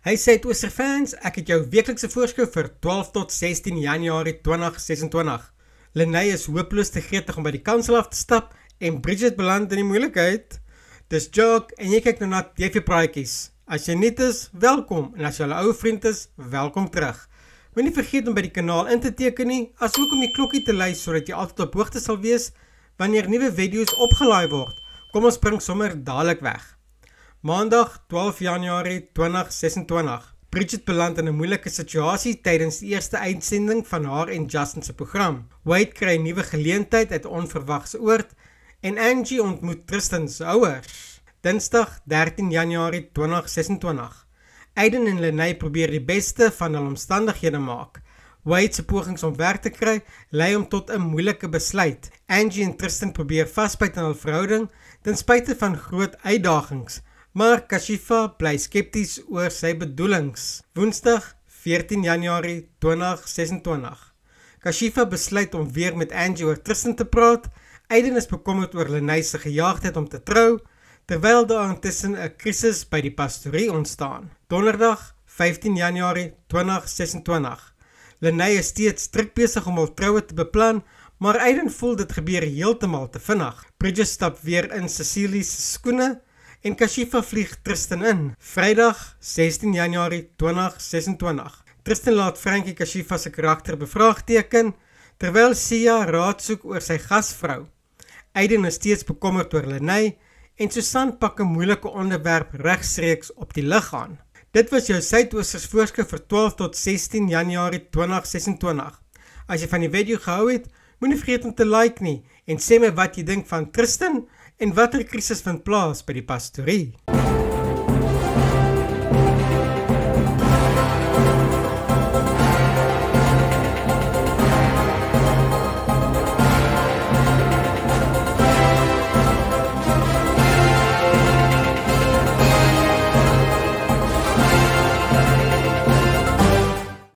Hy sê Oosterfans, ek het jou weeklikse voorskou vir 12 tot 16 Januarie 2026. Lenae is hopeloos te gretig om by die kansel af te stap en Bridget beland in die moeilikheid. Dis Joke en jy kyk nou na TV praatjies. As jy niet is, welkom en as jy 'n ou vriend is, welkom terug. Moenie vergeet om by die kanaal in te teken nie, asook om die klokkie te lui sodat jy altyd op hoogte sal wees wanneer nuwe video's opgelaai word. Kom ons spring sommer dadelik weg. Maandag 12 Januarie 2026. Bridget beland in 'n moeilike situasie tydens die eerste uitsending van haar en Justin se program. Wade kry 'n nuwe geleentheid uit 'n onverwagse oord en Angie ontmoet Tristan se ouers. Dinsdag 13 Januarie 2026. Aiden en Lenae probeer die beste van hul omstandighede maak. Wade se pogings om werk te kry lei hom tot 'n moeilike besluit. Angie en Tristan probeer vasbyt aan hul verhouding ten spyte van groot uitdagings. Maar Kashifa bly skepties oor sy bedoelings. Woensdag 14 Januarie 2026. Kashifa besluit om weer met Angie oor Tristan te praat. Aiden is bekommerd oor Lenae se gejaagdheid om te trou, terwyl daar intussen 'n krisis by die pastorie ontstaan. Donderdag 15 Januarie 2026. Lenae is steeds druk besig om hul troue te beplan, maar Aiden voel dit gebeur heeltemal te vinnig. Bridget stap weer in Cecilie se skoene en Kashifa vlieg Tristan in. Vrydag 16 Januarie 2026. Tristan laat Frankie Kashifa se karakter bevraagteken, terwyl Sia raad soek oor sy gasvrou. Aiden is steeds bekommerd oor Lenae en Susan pak 'n moeilike onderwerp regstreeks op die lig aan. Dit was jou Suidoosters voorskou vir 12 tot 16 Januarie 2026. As jy van die video gehou het, moenie vergeet om te like nie en sê my wat jy dink van Tristan en watter krisis vind plaas by die pastorie.